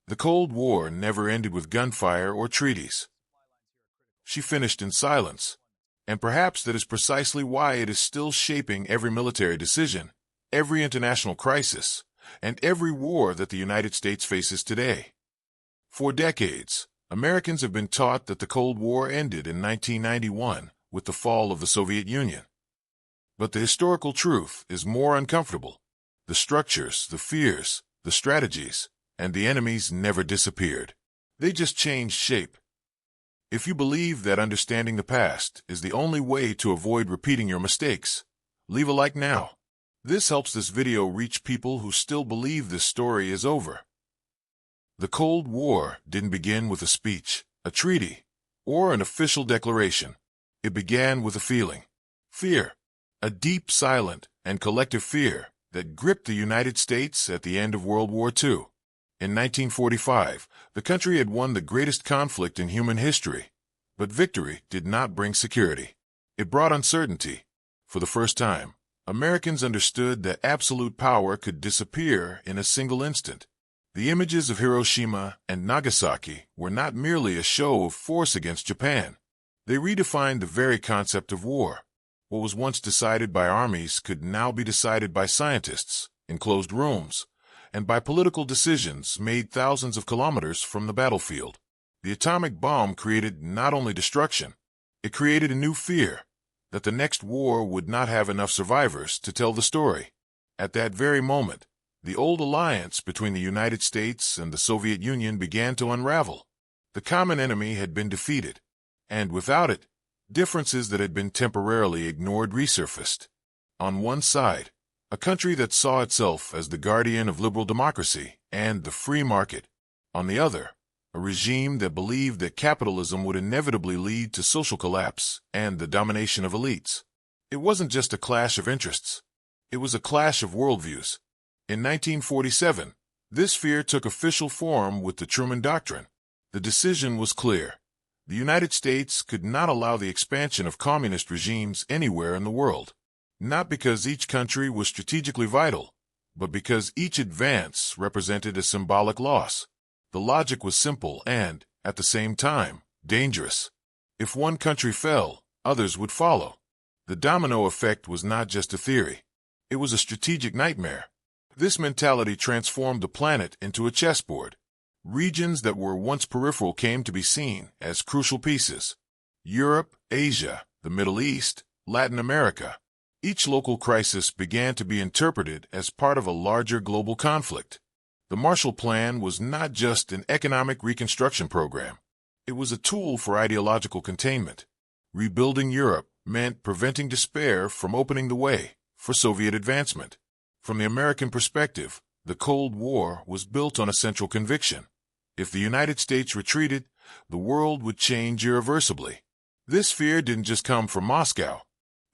The Cold War never ended with gunfire or treaties. She finished in silence, and perhaps that is precisely why it is still shaping every military decision, every international crisis, and every war that the United States faces today. For decades, Americans have been taught that the Cold War ended in 1991 with the fall of the Soviet Union. But the historical truth is more uncomfortable. The structures, the fears, the strategies, and the enemies never disappeared. They just changed shape. If you believe that understanding the past is the only way to avoid repeating your mistakes, leave a like now. This helps this video reach people who still believe this story is over. The Cold War didn't begin with a speech, a treaty, or an official declaration. It began with a feeling. Fear. A deep, silent, and collective fear that gripped the United States at the end of World War II. In 1945, the country had won the greatest conflict in human history, but victory did not bring security. It brought uncertainty. For the first time, Americans understood that absolute power could disappear in a single instant. The images of Hiroshima and Nagasaki were not merely a show of force against Japan. They redefined the very concept of war. What was once decided by armies could now be decided by scientists, in closed rooms, and by political decisions made thousands of kilometers from the battlefield. The atomic bomb created not only destruction, it created a new fear that the next war would not have enough survivors to tell the story. At that very moment, the old alliance between the United States and the Soviet Union began to unravel. The common enemy had been defeated, and without it, differences that had been temporarily ignored resurfaced. On one side, a country that saw itself as the guardian of liberal democracy and the free market. On the other, a regime that believed that capitalism would inevitably lead to social collapse and the domination of elites. It wasn't just a clash of interests. It was a clash of worldviews. In 1947, this fear took official form with the Truman Doctrine. The decision was clear. The United States could not allow the expansion of communist regimes anywhere in the world. Not because each country was strategically vital, but because each advance represented a symbolic loss. The logic was simple and, at the same time, dangerous. If one country fell, others would follow. The domino effect was not just a theory. It was a strategic nightmare. This mentality transformed the planet into a chessboard. Regions that were once peripheral came to be seen as crucial pieces. Europe, Asia, the Middle East, Latin America. Each local crisis began to be interpreted as part of a larger global conflict. The Marshall Plan was not just an economic reconstruction program. It was a tool for ideological containment. Rebuilding Europe meant preventing despair from opening the way for Soviet advancement. From the American perspective, the Cold War was built on a central conviction. If the United States retreated, the world would change irreversibly. This fear didn't just come from Moscow.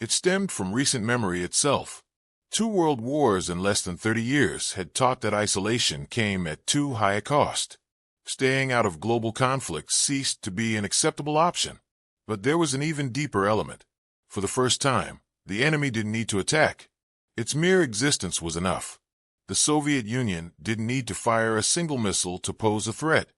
It stemmed from recent memory itself. 2 world wars in less than 30 years had taught that isolation came at too high a cost. Staying out of global conflicts ceased to be an acceptable option. But there was an even deeper element. For the first time, the enemy didn't need to attack. Its mere existence was enough. The Soviet Union didn't need to fire a single missile to pose a threat.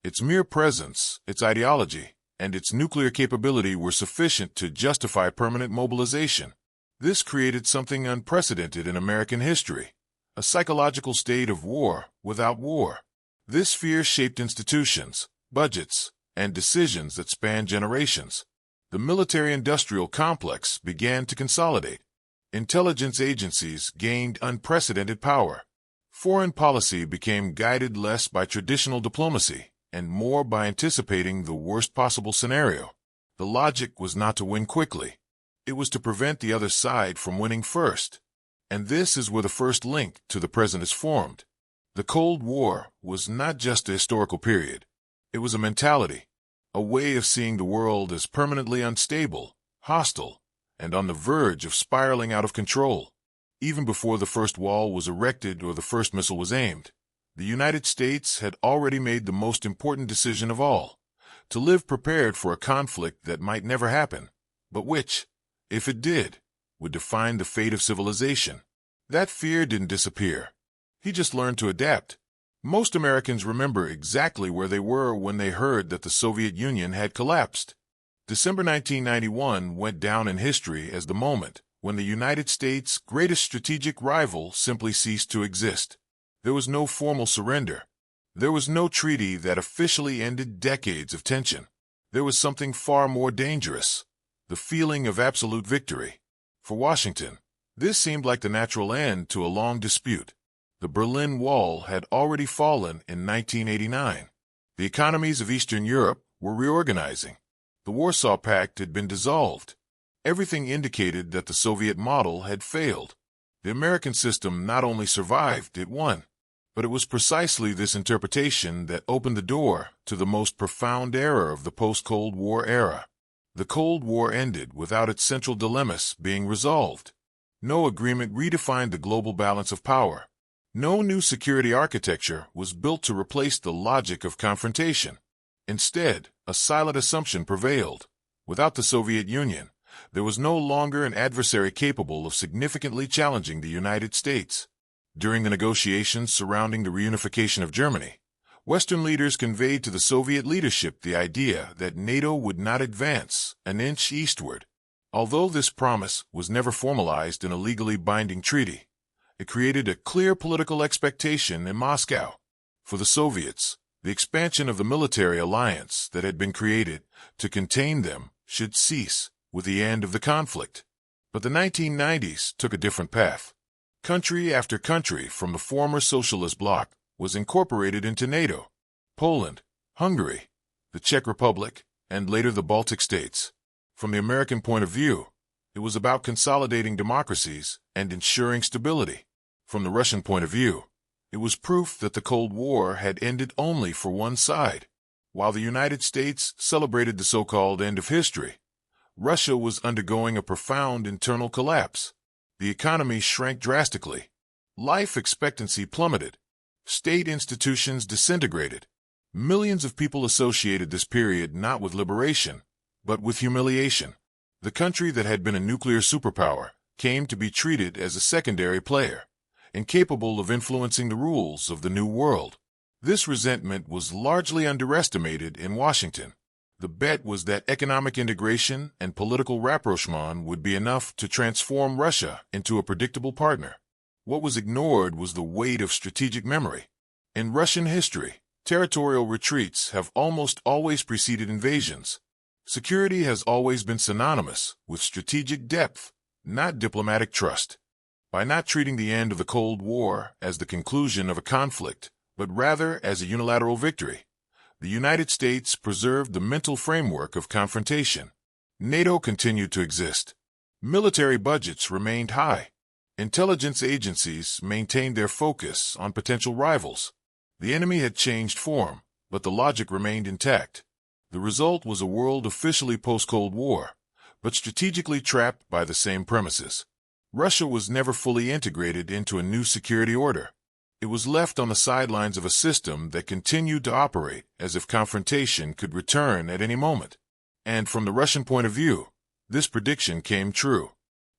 Its mere presence, its ideology, and its nuclear capability were sufficient to justify permanent mobilization. This created something unprecedented in American history, a psychological state of war without war. This fear shaped institutions, budgets, and decisions that spanned generations. The military-industrial complex began to consolidate. Intelligence agencies gained unprecedented power. Foreign policy became guided less by traditional diplomacy and more by anticipating the worst possible scenario. The logic was not to win quickly. It was to prevent the other side from winning first. And this is where the first link to the present is formed. The Cold War was not just a historical period. It was a mentality, a way of seeing the world as permanently unstable, hostile, and on the verge of spiraling out of control. Even before the first wall was erected or the first missile was aimed, the United States had already made the most important decision of all, to live prepared for a conflict that might never happen, but which, if it did, would define the fate of civilization. That fear didn't disappear. He just learned to adapt. Most Americans remember exactly where they were when they heard that the Soviet Union had collapsed. December 1991 went down in history as the moment when the United States' greatest strategic rival simply ceased to exist. There was no formal surrender. There was no treaty that officially ended decades of tension. There was something far more dangerous: the feeling of absolute victory. For Washington, this seemed like the natural end to a long dispute. The Berlin Wall had already fallen in 1989. The economies of Eastern Europe were reorganizing. The Warsaw Pact had been dissolved. Everything indicated that the Soviet model had failed. The American system not only survived, it won. But it was precisely this interpretation that opened the door to the most profound era of the post-Cold War era. The Cold War ended without its central dilemmas being resolved. No agreement redefined the global balance of power. No new security architecture was built to replace the logic of confrontation. Instead, a silent assumption prevailed. Without the Soviet Union, there was no longer an adversary capable of significantly challenging the United States. During the negotiations surrounding the reunification of Germany, Western leaders conveyed to the Soviet leadership the idea that NATO would not advance an inch eastward. Although this promise was never formalized in a legally binding treaty, it created a clear political expectation in Moscow. For the Soviets, the expansion of the military alliance that had been created to contain them should cease with the end of the conflict. But the 1990s took a different path. Country after country from the former socialist bloc was incorporated into NATO: Poland, Hungary, the Czech Republic, and later the Baltic states. From the American point of view, it was about consolidating democracies and ensuring stability. From the Russian point of view, it was proof that the Cold War had ended only for one side. While the United States celebrated the so-called end of history, Russia was undergoing a profound internal collapse. The economy shrank drastically. Life expectancy plummeted. State institutions disintegrated. Millions of people associated this period not with liberation, but with humiliation. The country that had been a nuclear superpower came to be treated as a secondary player, incapable of influencing the rules of the new world. This resentment was largely underestimated in Washington. The bet was that economic integration and political rapprochement would be enough to transform Russia into a predictable partner. What was ignored was the weight of strategic memory. In Russian history, territorial retreats have almost always preceded invasions. Security has always been synonymous with strategic depth, not diplomatic trust. By not treating the end of the Cold War as the conclusion of a conflict, but rather as a unilateral victory, the United States preserved the mental framework of confrontation. NATO continued to exist. Military budgets remained high. Intelligence agencies maintained their focus on potential rivals. The enemy had changed form, but the logic remained intact. The result was a world officially post-Cold War, but strategically trapped by the same premises. Russia was never fully integrated into a new security order. It was left on the sidelines of a system that continued to operate as if confrontation could return at any moment. And from the Russian point of view, this prediction came true.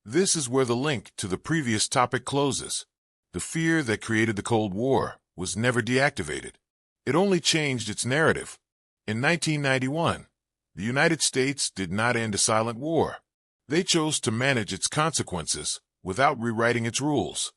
This is where the link to the previous topic closes. The fear that created the Cold War was never deactivated. It only changed its narrative. In 1991, the United States did not end a silent war. They chose to manage its consequences without rewriting its rules.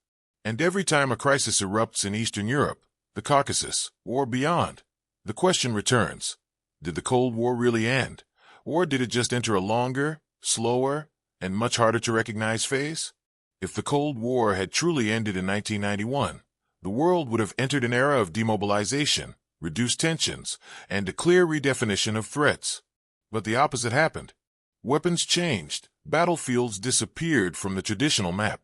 And every time a crisis erupts in Eastern Europe, the Caucasus, or beyond, the question returns: did the Cold War really end? Or did it just enter a longer, slower, and much harder to recognize phase? If the Cold War had truly ended in 1991, the world would have entered an era of demobilization, reduced tensions, and a clear redefinition of threats. But the opposite happened. Weapons changed, battlefields disappeared from the traditional map,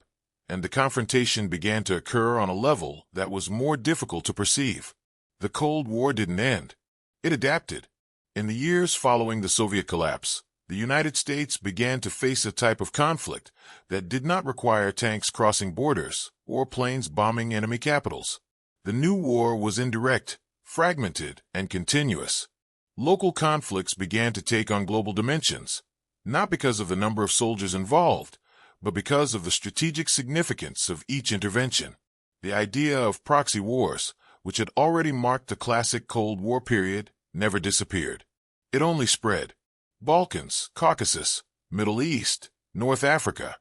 and the confrontation began to occur on a level that was more difficult to perceive. The Cold War didn't end. It adapted. In the years following the Soviet collapse, the United States began to face a type of conflict that did not require tanks crossing borders or planes bombing enemy capitals. The new war was indirect, fragmented, and continuous. Local conflicts began to take on global dimensions, not because of the number of soldiers involved, but because of the strategic significance of each intervention. The idea of proxy wars which had already marked the classic Cold War period, never disappeared. It only spread. Balkans, Caucasus, Middle East, North Africa.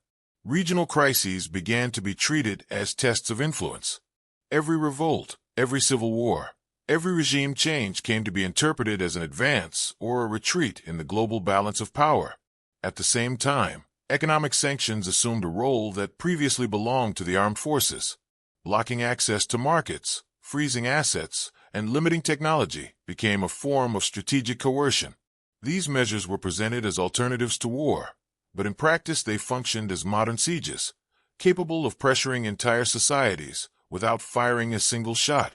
Regional crises began to be treated as tests of influence. Every revolt, every civil war, every regime change came to be interpreted as an advance or a retreat in the global balance of power. At the same time, economic sanctions assumed a role that previously belonged to the armed forces. Blocking access to markets, freezing assets, and limiting technology became a form of strategic coercion. These measures were presented as alternatives to war, but in practice they functioned as modern sieges, capable of pressuring entire societies without firing a single shot.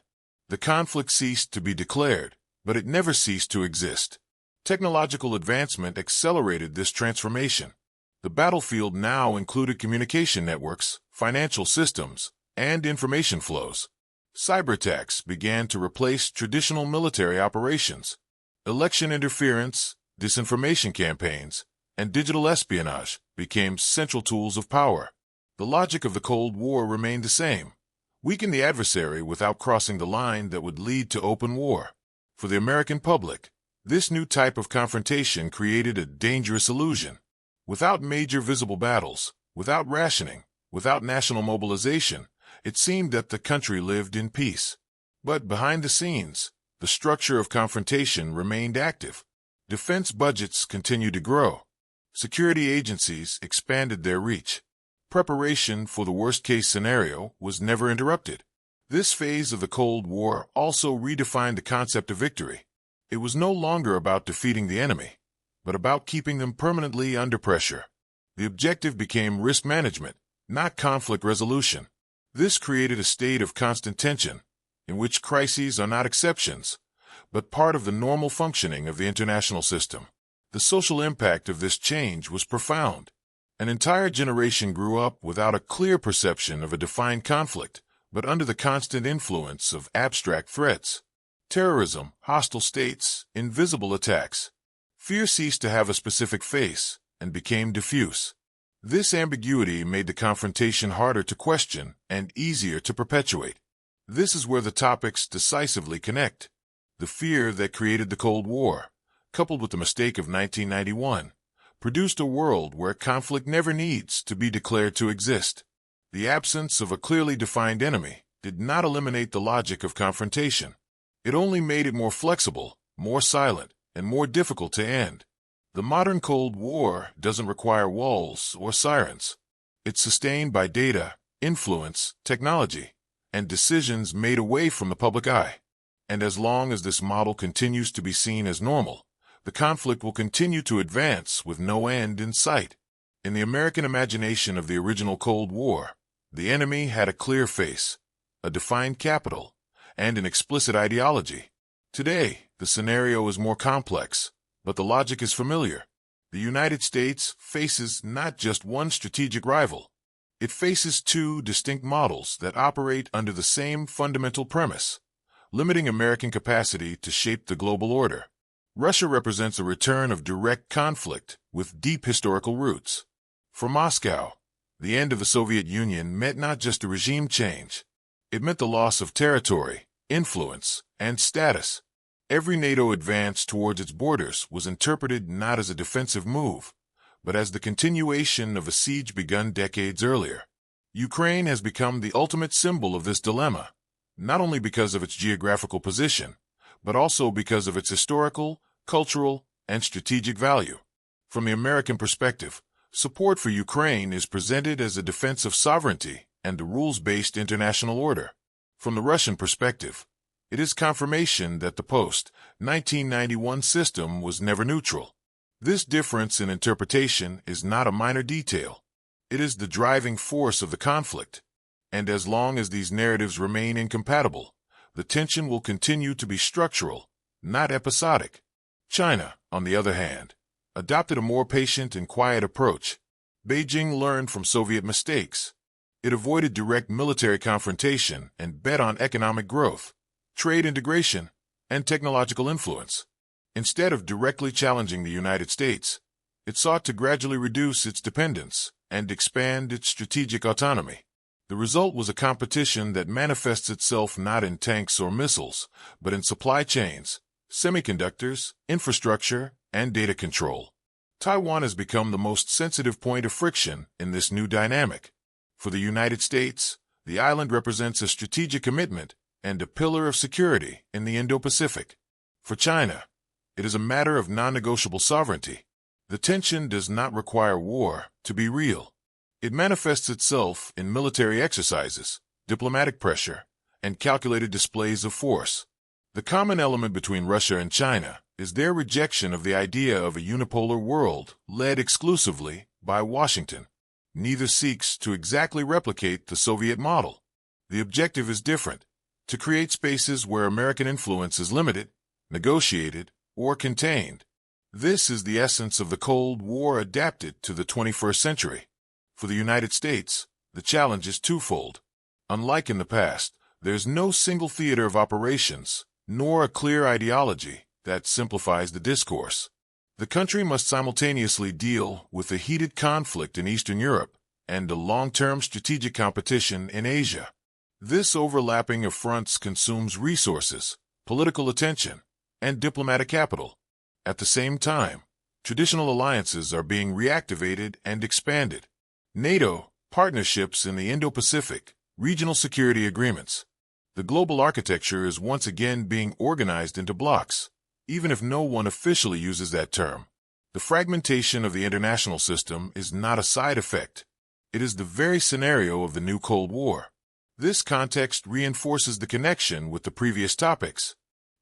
The conflict ceased to be declared, but it never ceased to exist. Technological advancement accelerated this transformation. The battlefield now included communication networks, financial systems, and information flows. Cyberattacks began to replace traditional military operations. Election interference, disinformation campaigns, and digital espionage became central tools of power. The logic of the Cold War remained the same: weaken the adversary without crossing the line that would lead to open war. For the American public, this new type of confrontation created a dangerous illusion. Without major visible battles, without rationing, without national mobilization, it seemed that the country lived in peace. But behind the scenes, the structure of confrontation remained active. Defense budgets continued to grow. Security agencies expanded their reach. Preparation for the worst-case scenario was never interrupted. This phase of the Cold War also redefined the concept of victory. It was no longer about defeating the enemy, but about keeping them permanently under pressure. The objective became risk management, not conflict resolution. This created a state of constant tension, in which crises are not exceptions, but part of the normal functioning of the international system. The social impact of this change was profound. An entire generation grew up without a clear perception of a defined conflict, but under the constant influence of abstract threats. Terrorism, hostile states, invisible attacks. Fear ceased to have a specific face and became diffuse. This ambiguity made the confrontation harder to question and easier to perpetuate. This is where the topics decisively connect. The fear that created the Cold War, coupled with the mistake of 1991, produced a world where conflict never needs to be declared to exist. The absence of a clearly defined enemy did not eliminate the logic of confrontation. It only made it more flexible, more silent, and more difficult to end. The modern Cold War doesn't require walls or sirens. It's sustained by data, influence, technology, and decisions made away from the public eye. And as long as this model continues to be seen as normal, the conflict will continue to advance with no end in sight. In the American imagination of the original Cold War, the enemy had a clear face, a defined capital, and an explicit ideology. Today, the scenario is more complex, but the logic is familiar. The United States faces not just one strategic rival. It faces two distinct models that operate under the same fundamental premise, limiting American capacity to shape the global order. Russia represents a return of direct conflict with deep historical roots. For Moscow, the end of the Soviet Union meant not just a regime change. It meant the loss of territory, influence, and status. Every NATO advance towards its borders was interpreted not as a defensive move, but as the continuation of a siege begun decades earlier. Ukraine has become the ultimate symbol of this dilemma, not only because of its geographical position, but also because of its historical, cultural, and strategic value. From the American perspective, support for Ukraine is presented as a defense of sovereignty and a rules-based international order. From the Russian perspective, it is confirmation that the post-1991 system was never neutral. This difference in interpretation is not a minor detail. It is the driving force of the conflict. And as long as these narratives remain incompatible, the tension will continue to be structural, not episodic. China, on the other hand, adopted a more patient and quiet approach. Beijing learned from Soviet mistakes. It avoided direct military confrontation and bet on economic growth, trade integration, and technological influence. Instead of directly challenging the United States, it sought to gradually reduce its dependence and expand its strategic autonomy. The result was a competition that manifests itself not in tanks or missiles, but in supply chains, semiconductors, infrastructure, and data control. Taiwan has become the most sensitive point of friction in this new dynamic. For the United States, the island represents a strategic commitment and a pillar of security in the Indo-Pacific. For China, it is a matter of non-negotiable sovereignty. The tension does not require war to be real. It manifests itself in military exercises, diplomatic pressure, and calculated displays of force. The common element between Russia and China is their rejection of the idea of a unipolar world led exclusively by Washington. Neither seeks to exactly replicate the Soviet model. The objective is different: to create spaces where American influence is limited, negotiated, or contained. This is the essence of the Cold War adapted to the 21st century. For the United States, the challenge is twofold. Unlike in the past, there's no single theater of operations, nor a clear ideology that simplifies the discourse. The country must simultaneously deal with a heated conflict in Eastern Europe and a long-term strategic competition in Asia. This overlapping of fronts consumes resources, political attention, and diplomatic capital. At the same time, traditional alliances are being reactivated and expanded. NATO, partnerships in the Indo-Pacific, regional security agreements. The global architecture is once again being organized into blocks, even if no one officially uses that term. The fragmentation of the international system is not a side effect. It is the very scenario of the new Cold War. This context reinforces the connection with the previous topics.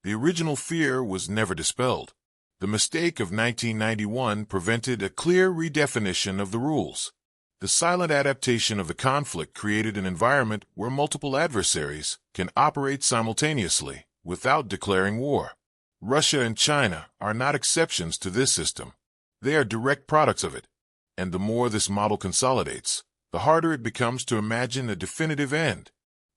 The original fear was never dispelled. The mistake of 1991 prevented a clear redefinition of the rules. The silent adaptation of the conflict created an environment where multiple adversaries can operate simultaneously without declaring war. Russia and China are not exceptions to this system. They are direct products of it. And the more this model consolidates, the harder it becomes to imagine a definitive end.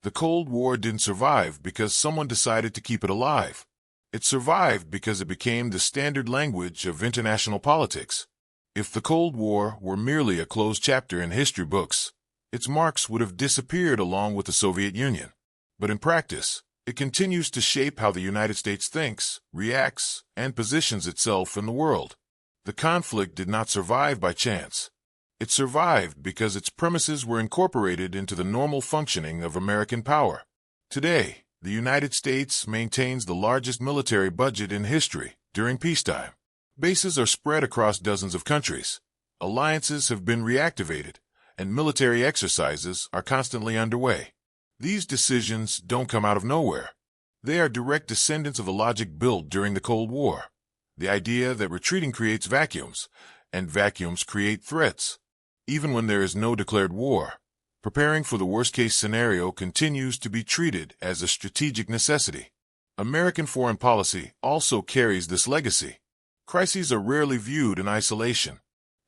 The Cold War didn't survive because someone decided to keep it alive. It survived because it became the standard language of international politics. If the Cold War were merely a closed chapter in history books, its marks would have disappeared along with the Soviet Union. But in practice, it continues to shape how the United States thinks, reacts, and positions itself in the world. The conflict did not survive by chance. It survived because its premises were incorporated into the normal functioning of American power. Today, the United States maintains the largest military budget in history during peacetime. Bases are spread across dozens of countries. Alliances have been reactivated, and military exercises are constantly underway. These decisions don't come out of nowhere. They are direct descendants of the logic built during the Cold War. The idea that retreating creates vacuums, and vacuums create threats. Even when there is no declared war, preparing for the worst-case scenario continues to be treated as a strategic necessity. American foreign policy also carries this legacy. Crises are rarely viewed in isolation.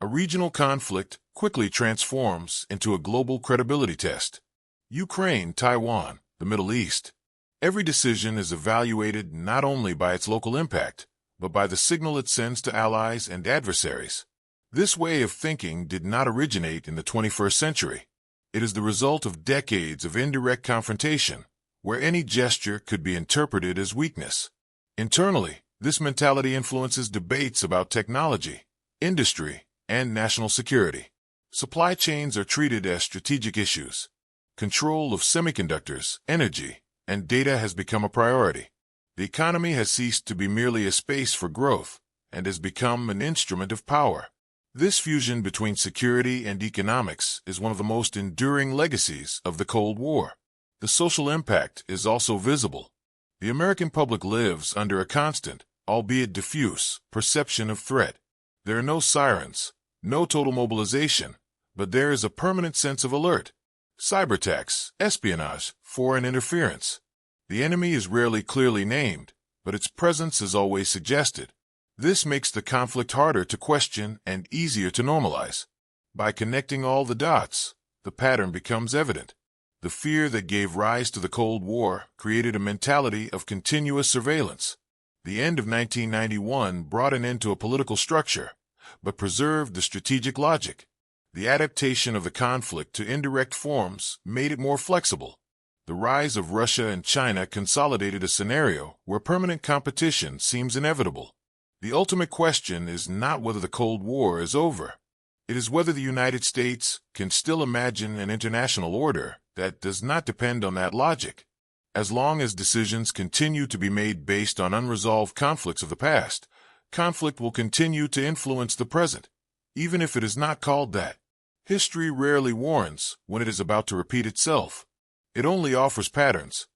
A regional conflict quickly transforms into a global credibility test. Ukraine, Taiwan, the Middle East. Every decision is evaluated not only by its local impact, but by the signal it sends to allies and adversaries. This way of thinking did not originate in the 21st century. It is the result of decades of indirect confrontation, where any gesture could be interpreted as weakness. Internally, this mentality influences debates about technology, industry, and national security. Supply chains are treated as strategic issues. Control of semiconductors, energy, and data has become a priority. The economy has ceased to be merely a space for growth and has become an instrument of power. This fusion between security and economics is one of the most enduring legacies of the Cold War. The social impact is also visible. The American public lives under a constant, albeit diffuse, perception of threat. There are no sirens, no total mobilization, but there is a permanent sense of alert. Cyberattacks, espionage, foreign interference. The enemy is rarely clearly named, but its presence is always suggested. This makes the conflict harder to question and easier to normalize. By connecting all the dots, the pattern becomes evident. The fear that gave rise to the Cold War created a mentality of continuous surveillance. The end of 1991 brought an end to a political structure, but preserved the strategic logic. The adaptation of the conflict to indirect forms made it more flexible. The rise of Russia and China consolidated a scenario where permanent competition seems inevitable. The ultimate question is not whether the Cold War is over. It is whether the United States can still imagine an international order that does not depend on that logic. As long as decisions continue to be made based on unresolved conflicts of the past, conflict will continue to influence the present, even if it is not called that. History rarely warns when it is about to repeat itself. It only offers patterns.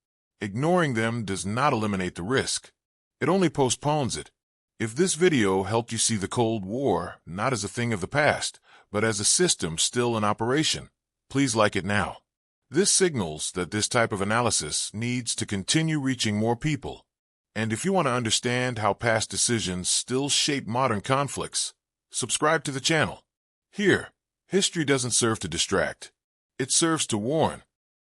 Ignoring them does not eliminate the risk. It only postpones it. If this video helped you see the Cold War not as a thing of the past, but as a system still in operation, please like it now. This signals that this type of analysis needs to continue reaching more people. And if you want to understand how past decisions still shape modern conflicts, subscribe to the channel. Here, history doesn't serve to distract. It serves to warn.